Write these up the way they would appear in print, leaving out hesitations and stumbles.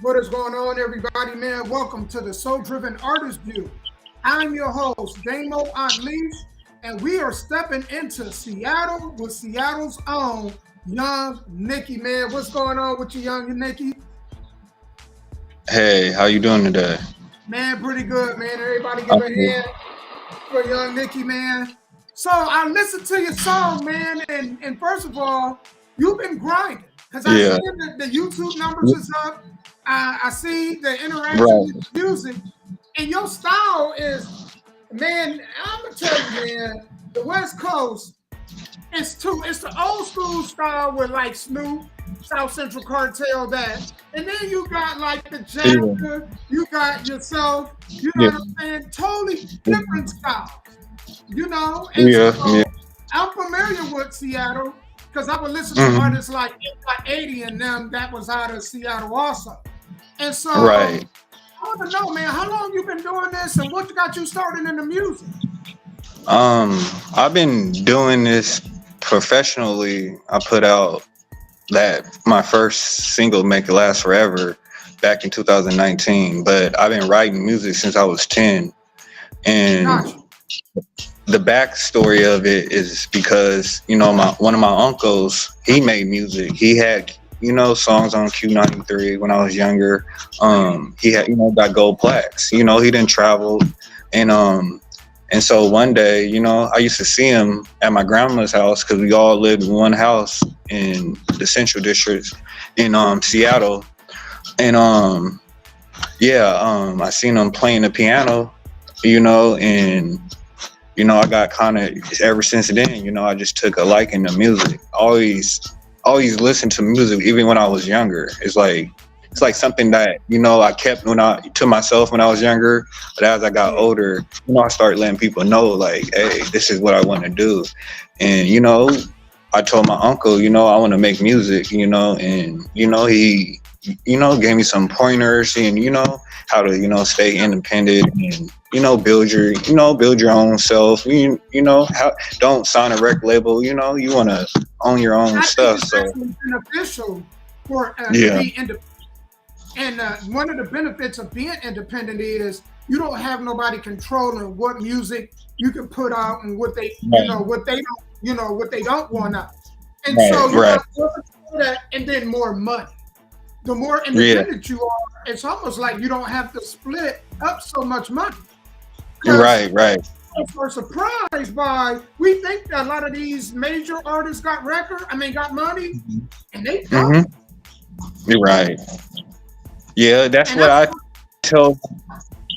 What is going on, everybody, man? Welcome to the Soul Driven Artist View. I'm your host, Damo Unleashed, and we are stepping into Seattle with Seattle's own Young Nicky, man. What's going on with you, Young Nicky? Hey, how you doing today? Man, pretty good, man. Everybody give I'm a good. hand for Young Nicky, man. So I listened to your song, man, and first of all, you've been grinding because I see Yeah, that the YouTube numbers is up. I see the interaction with right. the music, and your style is, man. I'm gonna tell you, man. The West Coast, it's the old school style with like Snoop, South Central Cartel, that, and then you got like the Yeah, Jacka, you got yourself. You know yeah, what I'm saying? Totally different styles, and yeah, yeah. so I'm familiar with Seattle because I would listen to Hmm. artists like 80 and them that was out of Seattle also. And so I Right. want to know, man, how long you been doing this and what got you started in the music? Um, I've been doing this professionally. I put out that my first single, "Make It Last Forever," back in 2019. But I've been writing music since I was 10, and Got you. the backstory of it is because my one of my uncles, he made music. He had songs on Q93 when I was younger. He had got gold plaques. He didn't travel, and so one day, I used to see him at my grandma's house because we all lived in one house in the Central District in Seattle, and yeah, I seen him playing the piano, and I got kind of, ever since then, I just took a liking to music. Always listened to music, even when I was younger. It's like something that I kept when I to myself when I was younger. But as I got Yeah. older, I started letting people know, like, hey, this is what I want to do. And I told my uncle, I want to make music. And he gave me some pointers, and how to stay independent, and build your own self. How don't sign a record label. You want to own your own I think stuff. it's So actually beneficial for to yeah, be independent. And one of the benefits of being independent is you don't have nobody controlling what music you can put out and what they, right, what they don't want out. And right, so you right. have more control of that, and then more money. The more Yeah, independent you are, it's almost like you don't have to split up so much money. Because right, right. we're surprised by, we think that a lot of these major artists got money, and they don't. Mm-hmm. You're right. Yeah, that's And what that's I tell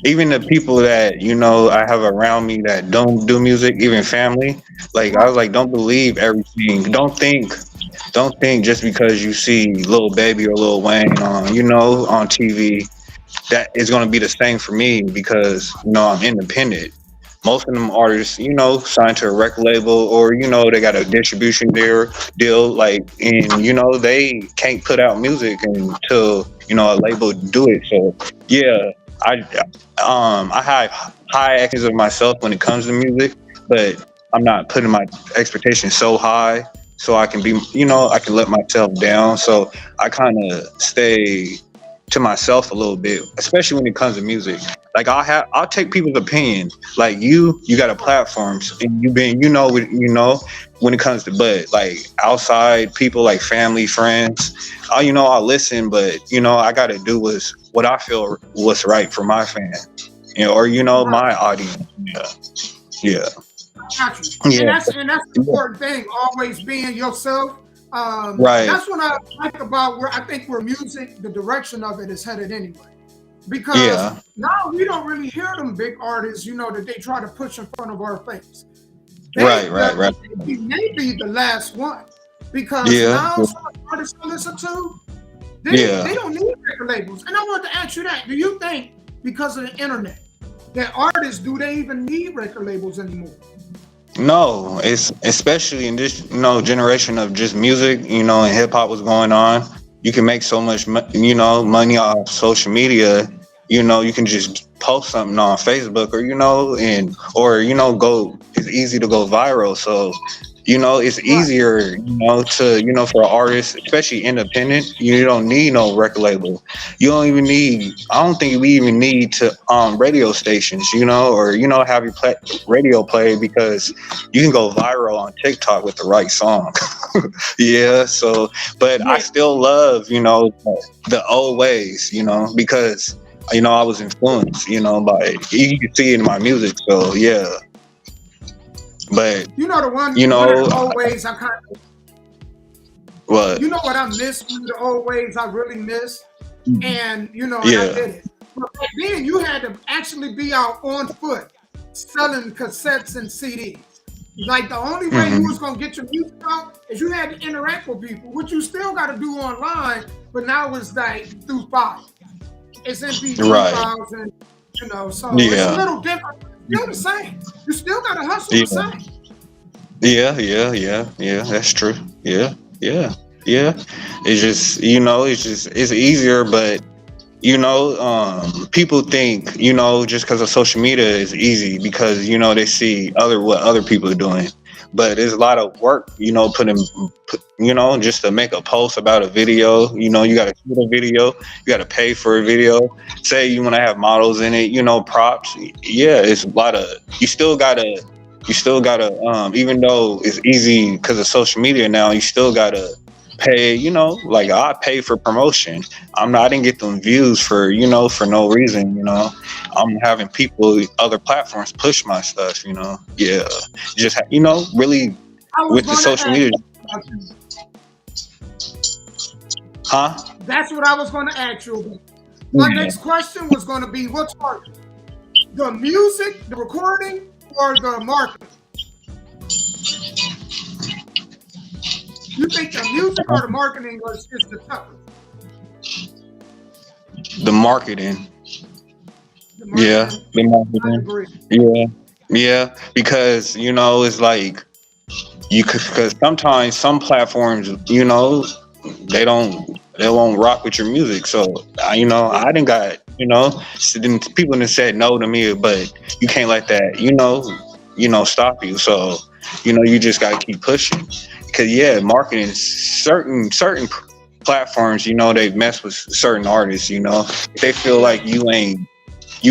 even the people that I have around me that don't do music, even family. Like, I right. was like, don't believe everything. Don't think just because you see Lil Baby or Lil Wayne on TV that is going to be the same for me, because I'm independent. Most of them artists, signed to a record label, or they got a distribution deal, like, and they can't put out music until a label do it. So yeah, I I have high expectations of myself when it comes to music, but I'm not putting my expectations so high so I can be, I can let myself down. So I kind of stay to myself a little bit, especially when it comes to music. Like, I'll take people's opinion. Like, you got a platform, and you been when it comes to, but like outside people, like family, friends, I'll listen, but I got to do what I feel what's right for my fan, or Right. my audience. Yeah, yeah, Got you. And yeah, that's the yeah. important thing, always being yourself. Right. That's what I like about where I think where music, the direction of it is headed anyway. Because Yeah. now we don't really hear them big artists, that they try to push in front of our face. Right. Right. Right. They may be the last one. Because Yeah. now some of the artists I listen to, they Yeah. don't need record labels. And I want to ask you that. Do you think because of the internet that artists do they even need record labels anymore? No, it's especially in this generation of just music, and hip hop was going on. You can make so much money off social media. You can just post something on Facebook, or and or go. It's easy to go viral. So It's Right. easier, to, for artists, especially independent. You don't need no record label. You don't even need. I don't think we even need to radio stations, or have your radio play because you can go viral on TikTok with the right song. Yeah. So, but I Yeah. still love, the old ways, because I was influenced, by you can see it in my music. So yeah, but You know the you one of know the old ways I kind of, what? you know what I miss, one of the old ways I really miss, and and I Yeah. did it. But back then you had to actually be out on foot selling cassettes and CDs. Like the only way you Hmm. was gonna get your music out is you had to interact with people, which you still got to do online. But now it's like through file. It's MP3 Right. files, and so it's a Yeah. little different. Still the same. You still got to hustle the Yeah. same. Yeah. Yeah. Yeah. Yeah. That's true. Yeah. Yeah. Yeah. It's easier, but people think, just because of social media is easy because, they see what other people are doing. But there's a lot of work, just to make a post about a video. You got to shoot a video, you got to pay for a video. Say you want to have models in it, props. Yeah, it's a lot of, even though it's easy because of social media now, you still gotta pay, like I pay for promotion. I didn't get them views for no reason, I'm having people, other platforms push my stuff, yeah. Just, really I was with the going to social ask media, you about that. huh? That's what I was going to ask you about. My Yeah. next question was going to be what's harder, the music, the recording, or the marketing? You think the music or the marketing is the toughest? The marketing. The Yeah, marketing, the I marketing. agree. Yeah. Yeah, because it's like you could, because sometimes some platforms, they won't rock with your music. So Yeah. I didn't got, then people done said no to me, but you can't let that, stop you. So you just got to keep pushing because yeah, marketing, certain platforms, they mess with certain artists. If they feel Yeah. like you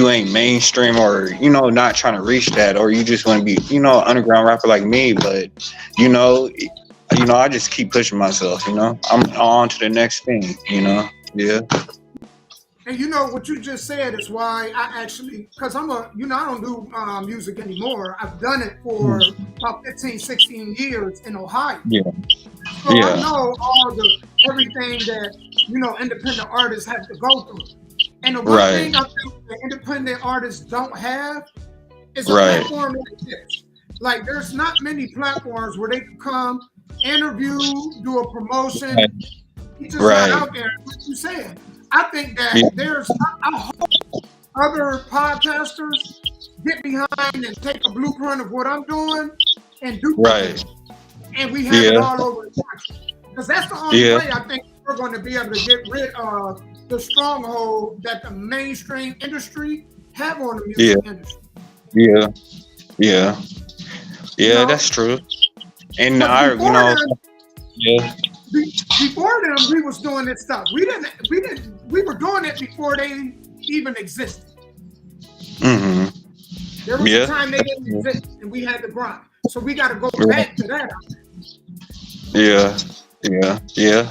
ain't mainstream, or not trying to reach that, or you just want to be underground rapper like me, but you know I just keep pushing myself. I'm on to the next thing. Yeah. And what you just said is why I actually, because I don't do music anymore. I've done it Mm. for about 15, 16 years in Ohio. Yeah. So I Yeah. know everything that, independent artists have to go through. And the one Right. thing I think that independent artists don't have is a Right. platform like this. Like there's not many platforms where they can come, interview, do a promotion. It's just not Right. out there. Like you said, I think that Yeah. I hope other podcasters get behind and take a blueprint of what I'm doing and duplicate Right. it. And we have it Yeah. all over the country. Because that's the only Yeah. way I think we're going to be able to get rid of the stronghold that the mainstream industry have on the Yeah. music industry. Yeah. Yeah. You Yeah. know, That's true. And because I, yeah. before them, we was doing this stuff. We were doing it before they even existed. Hmm. There was a Yeah. time they didn't exist, and we had to grind. So we got to go Right. back to that. Yeah. Yeah. Yeah.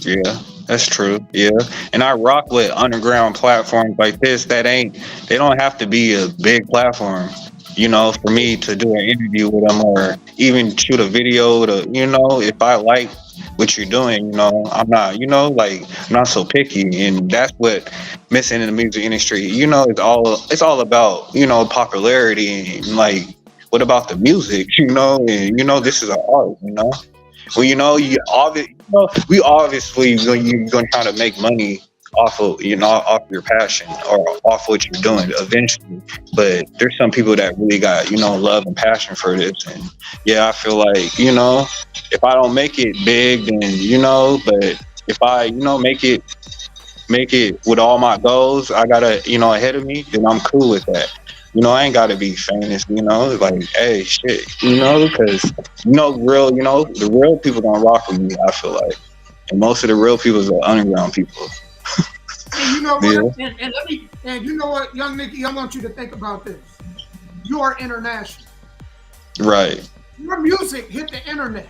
Yeah, that's true. Yeah, and I rock with underground platforms like this. They don't have to be a big platform. For me to do an interview with them or even shoot a video if I like what you're doing, I'm not, like I'm not so picky, and that's what missing in the music industry. It's all about popularity and like what about the music, and this is an art. Well, we obviously you're gonna try to make money off your passion or off what you're doing eventually. But there's some people that really got love and passion for this, and yeah, I feel like if I don't make it big, then but if I make it with all my goals I gotta ahead of me, then I'm cool with that. I ain't gotta be famous. Like, hey, shit. Because the real people gonna rock with me. I feel like, and most of the real people are underground people. And you know Yeah. what? And you know what, Young Nicky, I want you to think about this. You are international. Right. Your music hit the internet.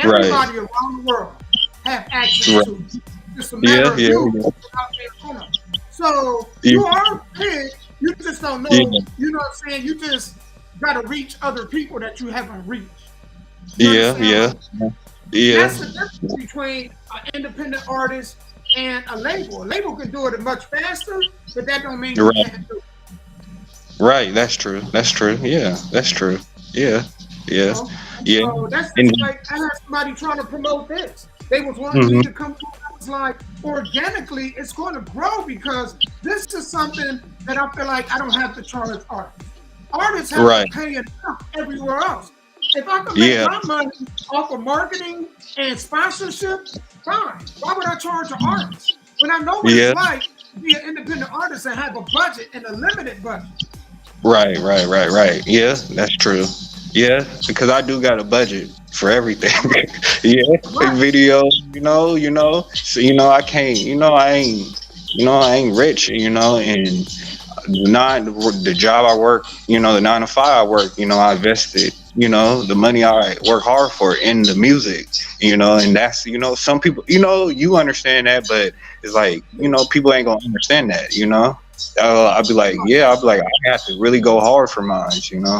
Right. Everybody around the world have access Right. to it. It's a Yeah. matter of Yeah. you Yeah. putting out there, So Yeah. you are big. You just don't know. Yeah. You know what I'm saying? You just got to reach other people that you haven't reached. You Yeah. understand? Yeah. And Yeah. that's the difference between an independent artist and a label. A label can do it much faster, but that don't mean you Right. can't do it. Right. That's true. That's true. Yeah. That's true. Yeah. You Yeah. know? And Yeah. so that's And just like I had somebody trying to promote this. They was wanting me mhm. to come through. I was like, organically, it's going to grow because this is something that I feel like I don't have to charge artists. Artists have to Right. pay enough everywhere else. If I can make Yeah. my money off of marketing and sponsorship, fine. Why would I charge an artist when I know what it's Yeah. like to be an independent artist and have a budget and a limited budget? Right. Right. Right. Right. Yeah. That's true. Yeah. Because I do got a budget for everything. Yeah. Right. Video. So I can't. I ain't rich. And not the job I work, the 9 to 5 I work, I invested, the money I work hard for in the music, and that's, some people, you understand that, but it's like, people ain't gonna understand that, I'd be like, I have to really go hard for mine,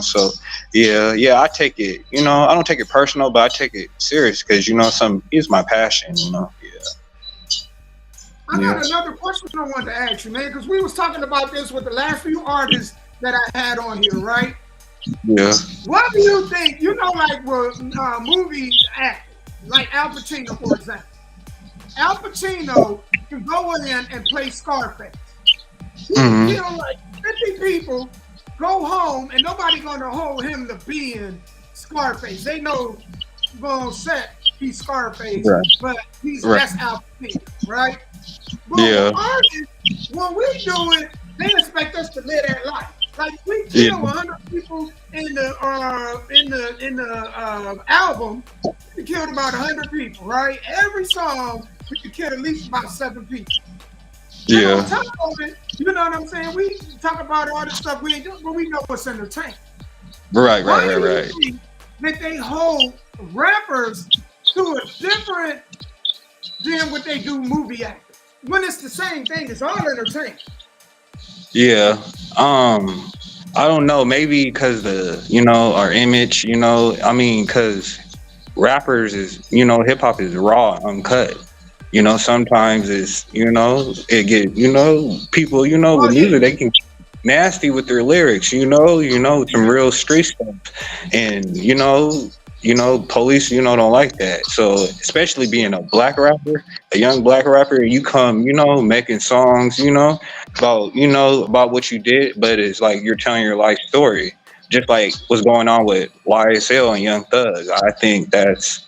so yeah, I take it, I don't take it personal, but I take it serious because, it's my passion, I yeah, got another question I wanted to ask you, man, because we was talking about this with the last few artists that I had on here, right? yeah, What do you think? Like with movie actors, like Al Pacino, for example. Al Pacino can go in and play Scarface. He can mm-hmm. kill like 50 people, go home, and nobody gonna hold him to being Scarface. They know on set he's Scarface, Right, but right, that's Al Pacino, right? But yeah, with artists, when we do it, they expect us to live that life. Like we yeah, kill 100 people in the album, we killed about 100 people, right? Every song we could kill at least about 7 people. And on yeah. top of it, you know what I'm saying? We talk about all this stuff we ain't doing, but we know what's entertainment. Right, Why right, right, do you right. think that they hold rappers to a different than what they do movie actors? When it's the same thing, it's all entertainment. Yeah. I don't know. Maybe because our image. Because rappers is hip hop is raw, uncut. Sometimes it's it get people Oh with yeah, music they can get nasty with their lyrics. Some real street stuff, and police don't like that. So especially being a black rapper, a young black rapper, you come making songs about what you did, but it's like you're telling your life story, just like what's going on with YSL and Young Thug. I think that's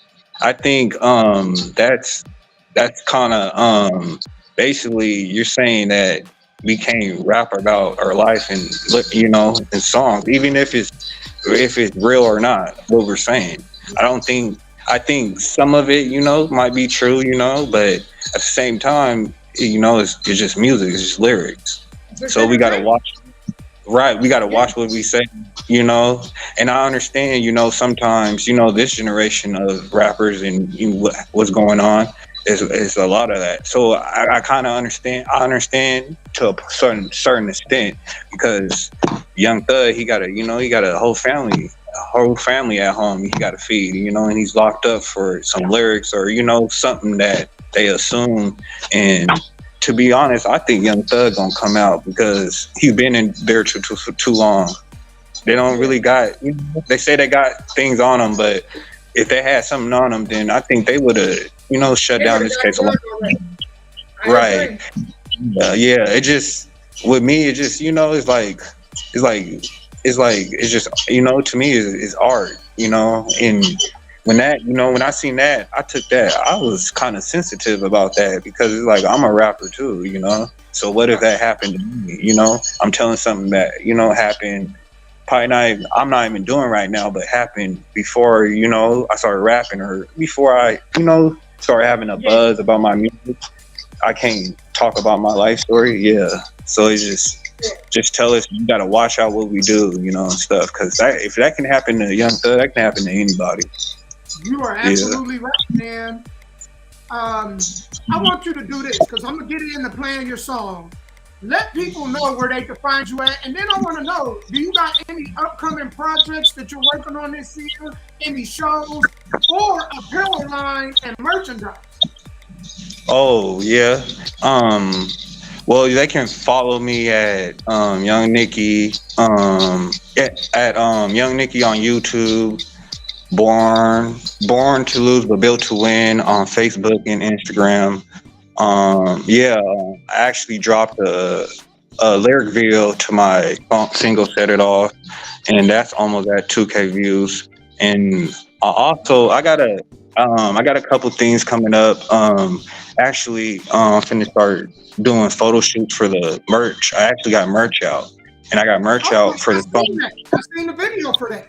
kind of basically you're saying that we can't rap about our life and in songs, even if it's real or not. What we're saying, I don't think. I think some of it, might be true, but at the same time, it's just music, it's just lyrics. it's So we gotta entertainment. watch. Right, we gotta Yeah, watch what we say, And I understand, sometimes, this generation of rappers and what's going on is a lot of that. So I kind of understand. I understand to a certain extent because Young Thug, he got a whole family at home. He got to feed, and he's locked up for some lyrics or something that they assume. And to be honest, I think Young Thug gonna come out because he's been in there too long. They don't yeah. really got. They say they got things on them, but if they had something on them, then I think they would have, shut They would down have this got it case a done lot. already. I Right. agree. Yeah. It just with me, it just it's like it's just to me is art. And when that, when I seen that, I took that. I was kind of sensitive about that because it's like I'm a rapper too, So what if that happened to me? I'm telling something that happened. Probably not. I'm not even doing right now, but happened before I started rapping or before I started having a buzz about my music. I can't talk about my life story. Yeah, so it's just tell us you gotta watch out what we do, and stuff. Because if that can happen to Young Thug, that can happen to anybody. You are absolutely right, man. I want you to do this because I'm gonna get into playing your song. Let people know where they can find you at, and then I want to know: do you got any upcoming projects that you're working on this year? Any shows or apparel line and merchandise? Oh yeah. Well, they can follow me at Young Nicky at Young Nicky on YouTube. Born to Lose but Built to Win on Facebook and Instagram. I actually dropped a lyric video to my single "Set It Off," and that's almost at 2K views. And I got a couple things coming up. Finna start doing photo shoots for the merch. I actually got merch out, and I got merch out for the song. I've seen the video for that.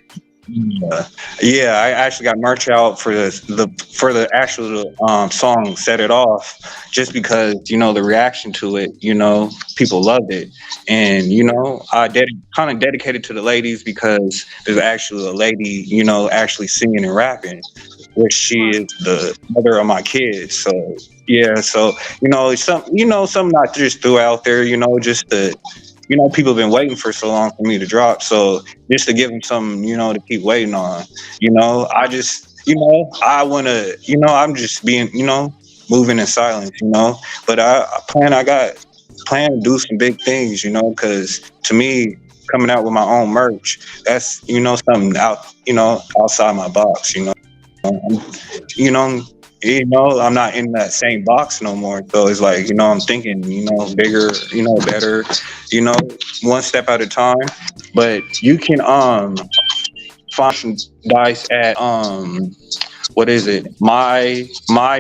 Yeah, I actually got merch out for the actual song "Set It Off," just because the reaction to it. People loved it, and I kind of dedicated to the ladies because there's actually a lady actually singing and rapping, which she is the mother of my kids. So yeah, so it's something I just threw out there. Just to people have been waiting for so long for me to drop. So just to give them something, to keep waiting on. I just, I want to, I'm just being, moving in silence, But I plan to do some big things, because to me, coming out with my own merch, that's, something out, outside my box, you know, I'm not in that same box no more. So it's like, I'm thinking, bigger, better, one step at a time. But you can find some dice at what is it? My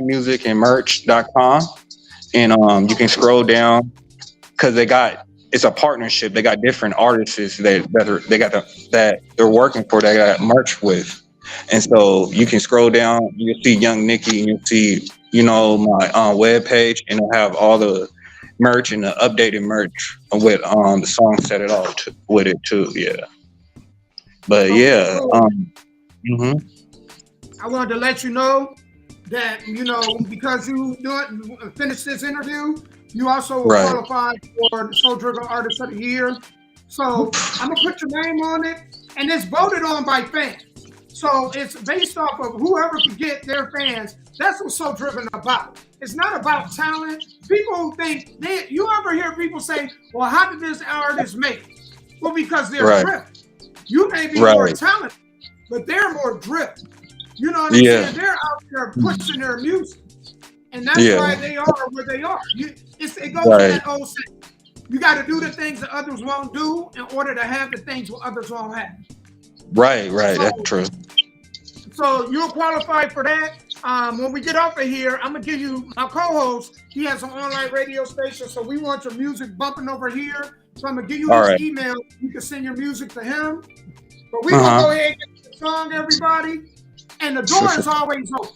music and merch.com. And you can scroll down because it's a partnership. They got different artists that they're working for, that got merch with. And so you can scroll down, you'll see Young Nicky, and you'll see, my web page, and it'll have all the merch and the updated merch with the song "Set It Off" with it too. Yeah. But yeah. I wanted to let you know that, because you finished this interview, you also qualified for the Soul Driven Artist of the Year. So I'm gonna put your name on it, and it's voted on by fans. So it's based off of whoever can get their fans. That's what Soul Driven about. It's not about talent. People think you ever hear people say, "Well, how did this artist make it?" Well, because they're driven. You may be more talented, but they're more driven. You know what I'm saying? They're out there pushing their music, and that's why they are where they are. It goes to that old saying: you got to do the things that others won't do in order to have the things that others won't have. Right, so, that's true. So you'll qualify for that. When we get off of here, I'm gonna give you my co-host. He has an online radio station, so we want your music bumping over here. So I'm gonna give you his email. You can send your music to him. But we gonna go ahead and get the song, everybody. And the door is always open.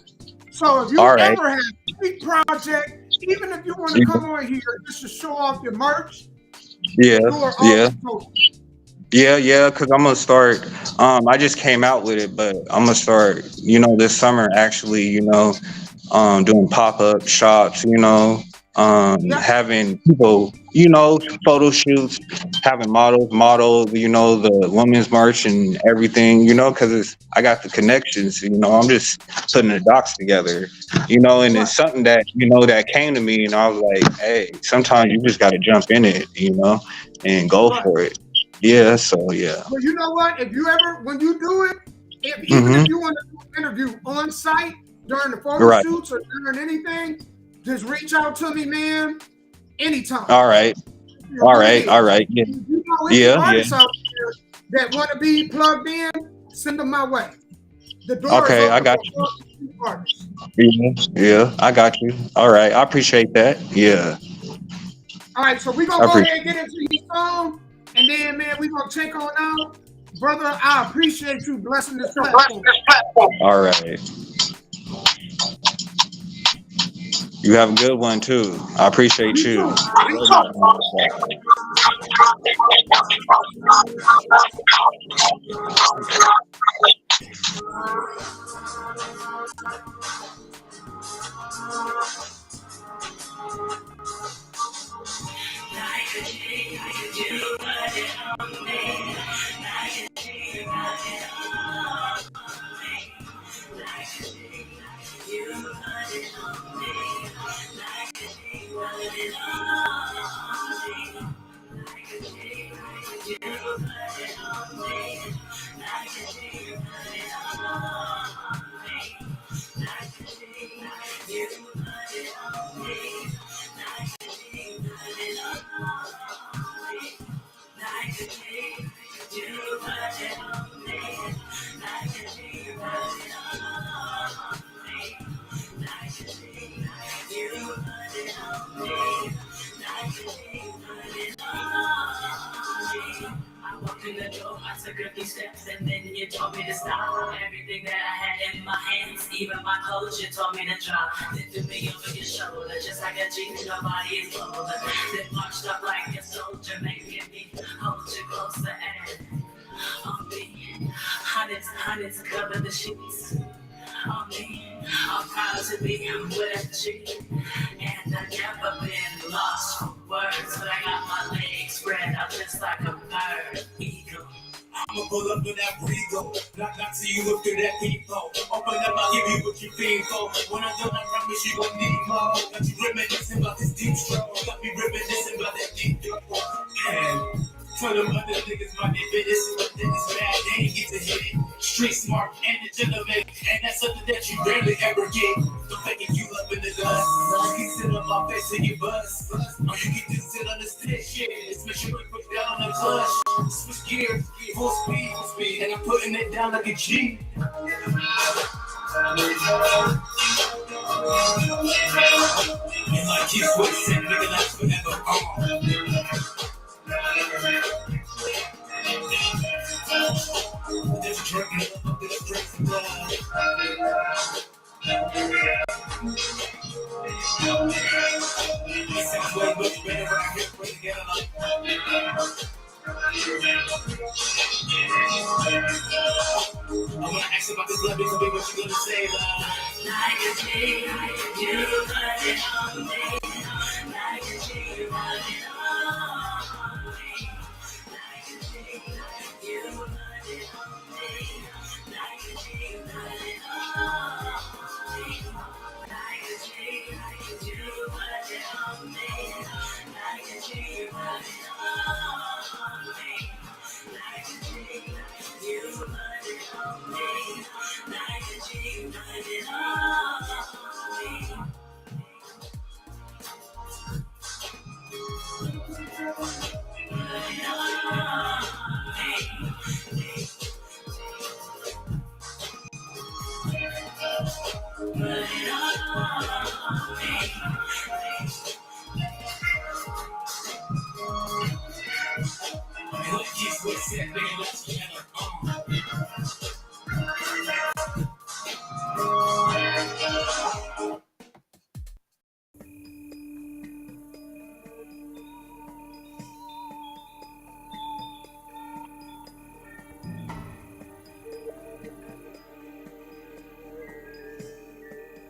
So if you ever have any project, even if you want to come on here just to show off your merch, Yeah, because I'm gonna start. I just came out with it, but I'm gonna start. This summer actually. Doing pop-up shops. Having people. Photo shoots, having models. The women's merch and everything. Because I got the connections. I'm just putting the dots together. And it's something that that came to me, and I was like, hey, sometimes you just got to jump in it. And go for it. Yeah, so yeah. Well, you know what? If you ever, when you do it, even if you want to do an interview on site during the photo shoots or during anything, just reach out to me, man. Anytime. All right. Yeah. Artists out there that want to be plugged in, send them my way. The door is Okay, I open got for you. all the artists. Yeah, yeah, I got you. All right, I appreciate that. Yeah, All right, so we're I gonna go ahead appreciate and get into your song, and then man, we're gonna check on out. Brother, I appreciate you blessing this platform. it. All right, you have a good one too. I appreciate You you. too. I walked in the door, I took a few steps, and then you told me to stop. Everything that I had in my hands, even my clothes, you told me to drop. Lifted me over your shoulder, just like a G, nobody is bolder. Then marched up like a soldier, making me hold you closer and on me. Hundreds cover the sheets. On me, I'm proud to be with a G. And I've never been lost for words, but I got my legs spread out just like a bird. Eagle. I'ma pull up in that Regal. Knock till you look through that peephole. Open up, I'll give you what you feed for. When I'm done, I promise you gon' need more. Got you reminiscing about this deep stroke. Got me reminiscing about that deep throat. And tell them other niggas my business, but then it's bad, they ain't get to hit it. Street smart and a gentleman, and that's something that you rarely ever get. Don't fake it, you up in the dust. You can sit on my face and get bust. Or you can just sit on the stick, shit. Just make sure you put down on the clutch. Switch gears, full speed, and I'm putting it down like a G. And like he's waiting, nigga, that's forever. Just drinking up, just drinking blood. It sounds way much better when I get put together like I wanna ask about this love, because what you gonna say, love? Like a G, you put it on me.